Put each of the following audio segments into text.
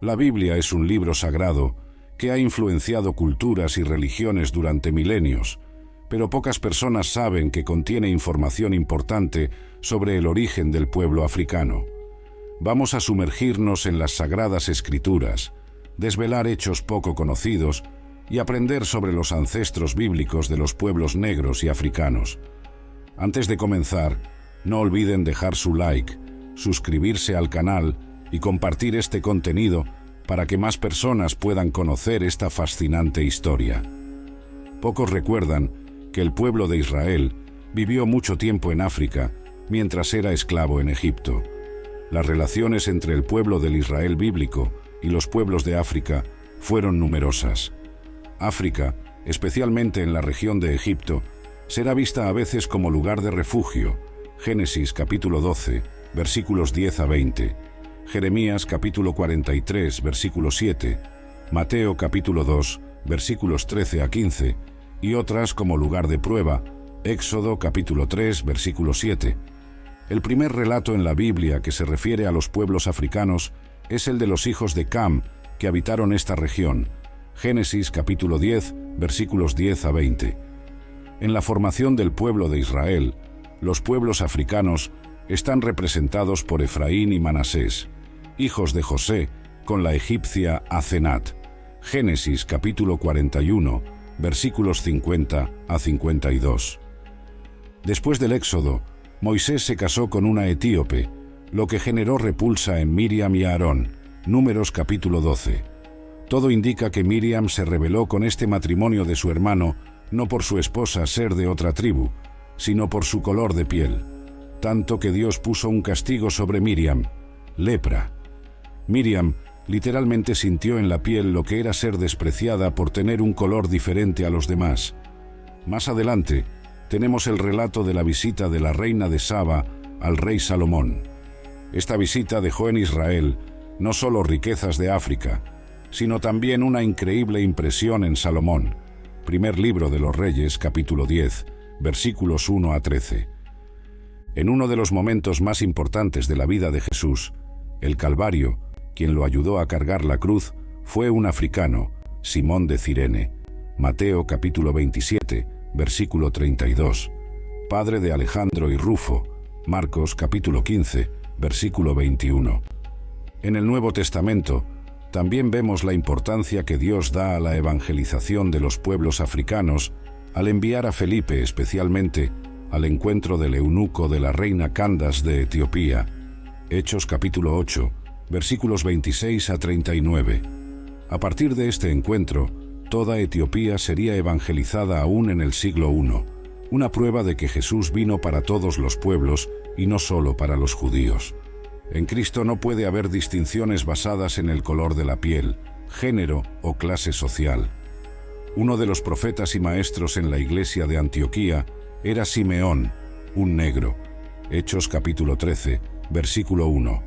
La Biblia es un libro sagrado que ha influenciado culturas y religiones durante milenios, pero pocas personas saben que contiene información importante sobre el origen del pueblo africano. Vamos a sumergirnos en las Sagradas Escrituras, desvelar hechos poco conocidos y aprender sobre los ancestros bíblicos de los pueblos negros y africanos. Antes de comenzar, no olviden dejar su like, suscribirse al canal y compartir este contenido para que más personas puedan conocer esta fascinante historia. Pocos recuerdan que el pueblo de Israel vivió mucho tiempo en África mientras era esclavo en Egipto. Las relaciones entre el pueblo del Israel bíblico y los pueblos de África fueron numerosas. África, especialmente en la región de Egipto, será vista a veces como lugar de refugio. Génesis capítulo 12, versículos 10 a 20. Jeremías capítulo 43, versículo 7. Mateo capítulo 2, versículos 13 a 15. Y otras como lugar de prueba. Éxodo capítulo 3, versículo 7. El primer relato en la Biblia que se refiere a los pueblos africanos es el de los hijos de Cam, que habitaron esta región. Génesis capítulo 10, versículos 10 a 20. En la formación del pueblo de Israel, los pueblos africanos están representados por Efraín y Manasés, hijos de José, con la egipcia Asenat. Génesis capítulo 41, versículos 50 a 52. Después del Éxodo, Moisés se casó con una etíope, lo que generó repulsa en Miriam y Aarón. Números capítulo 12. Todo indica que Miriam se rebeló con este matrimonio de su hermano, no por su esposa ser de otra tribu, sino por su color de piel. Tanto que Dios puso un castigo sobre Miriam, lepra. Miriam literalmente sintió en la piel lo que era ser despreciada por tener un color diferente a los demás. Más adelante, tenemos el relato de la visita de la reina de Saba al rey Salomón. Esta visita dejó en Israel no solo riquezas de África, sino también una increíble impresión en Salomón. Primer libro de los Reyes, capítulo 10, versículos 1 a 13. En uno de los momentos más importantes de la vida de Jesús, el Calvario, quien lo ayudó a cargar la cruz, fue un africano, Simón de Cirene. Mateo capítulo 27, versículo 32. Padre de Alejandro y Rufo. Marcos capítulo 15, versículo 21. En el Nuevo Testamento, también vemos la importancia que Dios da a la evangelización de los pueblos africanos al enviar a Felipe especialmente al encuentro del eunuco de la reina Candace de Etiopía. Hechos capítulo 8, versículos 26 a 39. A partir de este encuentro, toda Etiopía sería evangelizada aún en el siglo I, una prueba de que Jesús vino para todos los pueblos y no solo para los judíos. En Cristo no puede haber distinciones basadas en el color de la piel, género o clase social. Uno de los profetas y maestros en la iglesia de Antioquía era Simeón, un negro. Hechos capítulo 13, versículo 1.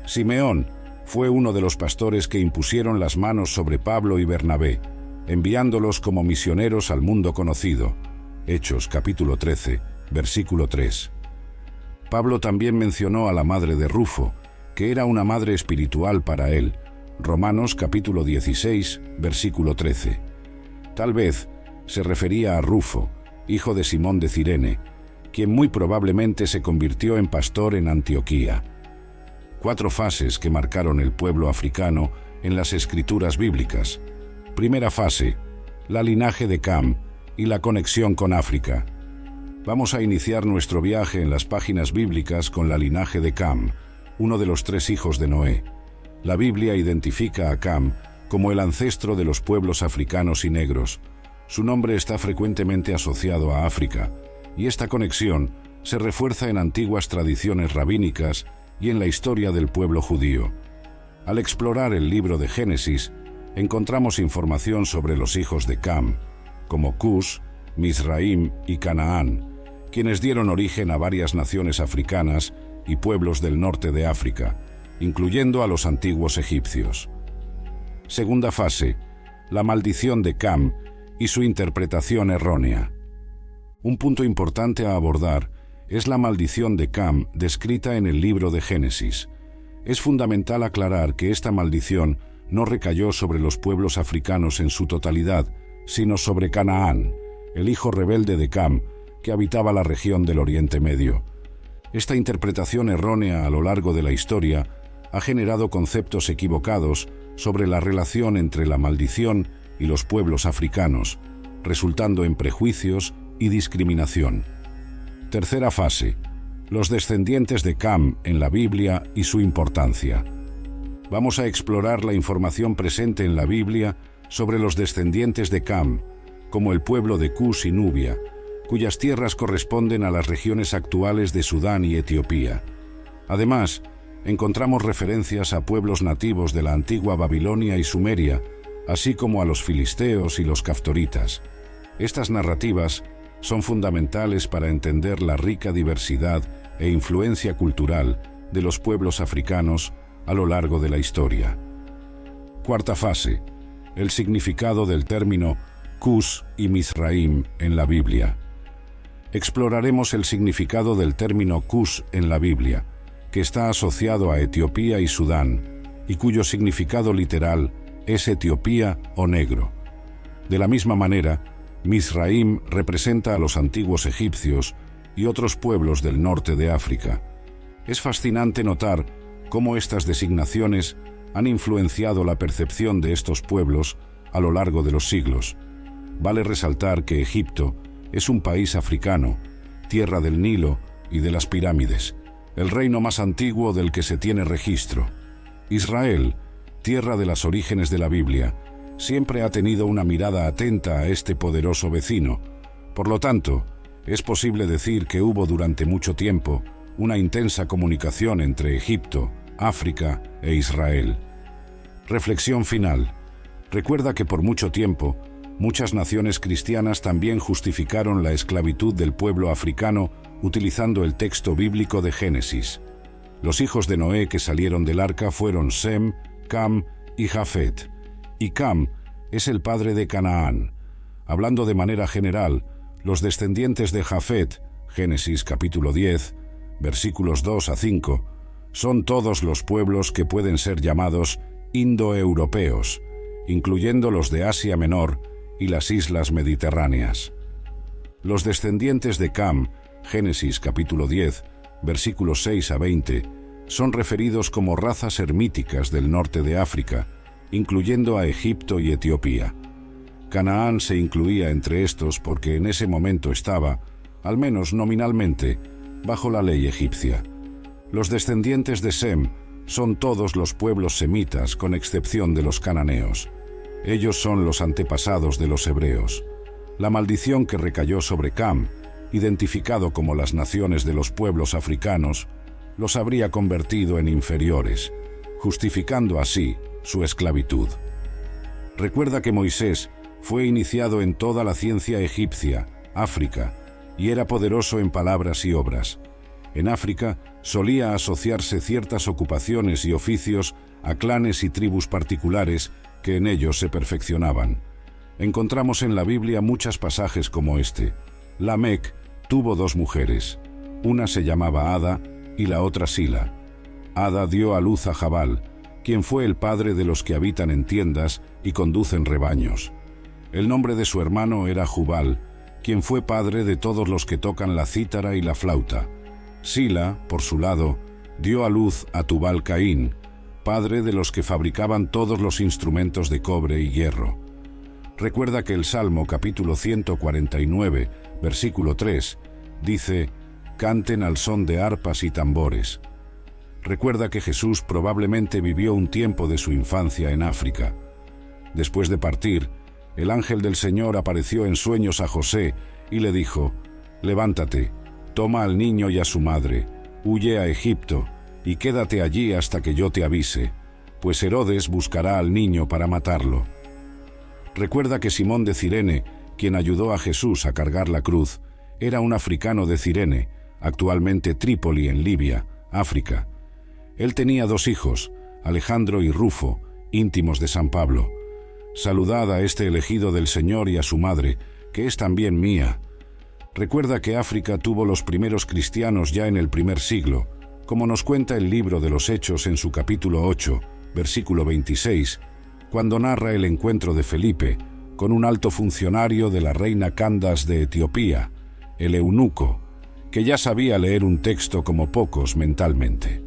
Simeón fue uno de los pastores que impusieron las manos sobre Pablo y Bernabé, enviándolos como misioneros al mundo conocido. Hechos capítulo 13, versículo 3. Pablo también mencionó a la madre de Rufo, que era una madre espiritual para él. Romanos capítulo 16, versículo 13. Tal vez se refería a Rufo, hijo de Simón de Cirene, quien muy probablemente se convirtió en pastor en Antioquía. 4 fases que marcaron el pueblo africano en las escrituras bíblicas. Primera fase, la linaje de Cam y la conexión con África. Vamos a iniciar nuestro viaje en las páginas bíblicas con la linaje de Cam, uno de los 3 hijos de Noé. La Biblia identifica a Cam como el ancestro de los pueblos africanos y negros. Su nombre está frecuentemente asociado a África, y esta conexión se refuerza en antiguas tradiciones rabínicas y en la historia del pueblo judío. Al explorar el libro de Génesis, encontramos información sobre los hijos de Cam, como Cus, Mizraim y Canaán, quienes dieron origen a varias naciones africanas y pueblos del norte de África, incluyendo a los antiguos egipcios. Segunda fase, la maldición de Cam y su interpretación errónea. Un punto importante a abordar es la maldición de Cam descrita en el libro de Génesis. Es fundamental aclarar que esta maldición no recayó sobre los pueblos africanos en su totalidad, sino sobre Canaán, el hijo rebelde de Cam, que habitaba la región del Oriente Medio. Esta interpretación errónea a lo largo de la historia ha generado conceptos equivocados sobre la relación entre la maldición y los pueblos africanos, resultando en prejuicios y discriminación. Tercera fase: los descendientes de Cam en la Biblia y su importancia. Vamos a explorar la información presente en la Biblia sobre los descendientes de Cam, como el pueblo de Cus y Nubia, cuyas tierras corresponden a las regiones actuales de Sudán y Etiopía. Además, encontramos referencias a pueblos nativos de la antigua Babilonia y Sumeria, así como a los filisteos y los caftoritas. Estas narrativas son fundamentales para entender la rica diversidad e influencia cultural de los pueblos africanos a lo largo de la historia. Cuarta fase: el significado del término Cus y Mizraim en la Biblia. Exploraremos el significado del término Cus en la Biblia, que está asociado a Etiopía y Sudán, y cuyo significado literal es Etiopía o negro. De la misma manera, Mizraim representa a los antiguos egipcios y otros pueblos del norte de África. Es fascinante notar cómo estas designaciones han influenciado la percepción de estos pueblos a lo largo de los siglos. Vale resaltar que Egipto es un país africano, tierra del Nilo y de las pirámides, el reino más antiguo del que se tiene registro. Israel, tierra de los orígenes de la Biblia, siempre ha tenido una mirada atenta a este poderoso vecino. Por lo tanto, es posible decir que hubo durante mucho tiempo una intensa comunicación entre Egipto, África e Israel. Reflexión final. Recuerda que por mucho tiempo, muchas naciones cristianas también justificaron la esclavitud del pueblo africano utilizando el texto bíblico de Génesis. Los hijos de Noé que salieron del arca fueron Sem, Cam y Jafet. Y Cam es el padre de Canaán. Hablando de manera general, los descendientes de Jafet, Génesis capítulo 10, versículos 2 a 5, son todos los pueblos que pueden ser llamados indoeuropeos, incluyendo los de Asia Menor y las islas mediterráneas. Los descendientes de Cam, Génesis capítulo 10, versículos 6 a 20, son referidos como razas ermíticas del norte de África, incluyendo a Egipto y Etiopía. Canaán se incluía entre estos porque en ese momento estaba, al menos nominalmente, bajo la ley egipcia. Los descendientes de Sem son todos los pueblos semitas con excepción de los cananeos. Ellos son los antepasados de los hebreos. La maldición que recayó sobre Cam, identificado como las naciones de los pueblos africanos, los habría convertido en inferiores, justificando así su esclavitud. Recuerda que Moisés fue iniciado en toda la ciencia egipcia, África, y era poderoso en palabras y obras. En África solía asociarse ciertas ocupaciones y oficios a clanes y tribus particulares que en ellos se perfeccionaban. Encontramos en la Biblia muchos pasajes como este. Lamec tuvo dos mujeres, una se llamaba Ada y la otra Sila. Ada dio a luz a Jabal, quien fue el padre de los que habitan en tiendas y conducen rebaños. El nombre de su hermano era Jubal, quien fue padre de todos los que tocan la cítara y la flauta. Sila, por su lado, dio a luz a Tubal Caín, padre de los que fabricaban todos los instrumentos de cobre y hierro. Recuerda que el Salmo capítulo 149, versículo 3, dice: «Canten al son de arpas y tambores». Recuerda que Jesús probablemente vivió un tiempo de su infancia en África. Después de partir, el ángel del Señor apareció en sueños a José y le dijo: «Levántate, toma al niño y a su madre, huye a Egipto y quédate allí hasta que yo te avise, pues Herodes buscará al niño para matarlo». Recuerda que Simón de Cirene, quien ayudó a Jesús a cargar la cruz, era un africano de Cirene, actualmente Trípoli en Libia, África. Él tenía dos hijos, Alejandro y Rufo, íntimos de San Pablo. Saludad a este elegido del Señor y a su madre, que es también mía. Recuerda que África tuvo los primeros cristianos ya en el primer siglo, como nos cuenta el libro de los Hechos en su capítulo 8, versículo 26, cuando narra el encuentro de Felipe con un alto funcionario de la reina Candace de Etiopía, el eunuco, que ya sabía leer un texto como pocos mentalmente.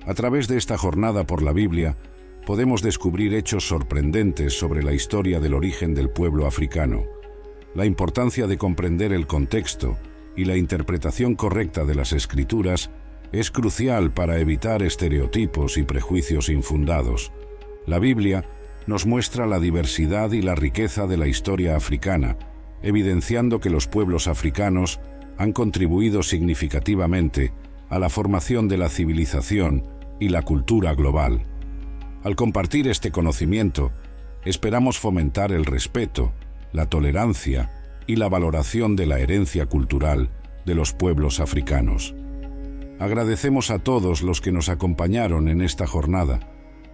A través de esta jornada por la Biblia, podemos descubrir hechos sorprendentes sobre la historia del origen del pueblo africano. La importancia de comprender el contexto y la interpretación correcta de las Escrituras es crucial para evitar estereotipos y prejuicios infundados. La Biblia nos muestra la diversidad y la riqueza de la historia africana, evidenciando que los pueblos africanos han contribuido significativamente a la formación de la civilización y la cultura global. Al compartir este conocimiento, esperamos fomentar el respeto, la tolerancia y la valoración de la herencia cultural de los pueblos africanos. Agradecemos a todos los que nos acompañaron en esta jornada.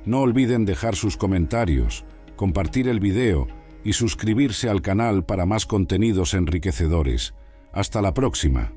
No olviden dejar sus comentarios, compartir el video y suscribirse al canal para más contenidos enriquecedores. Hasta la próxima.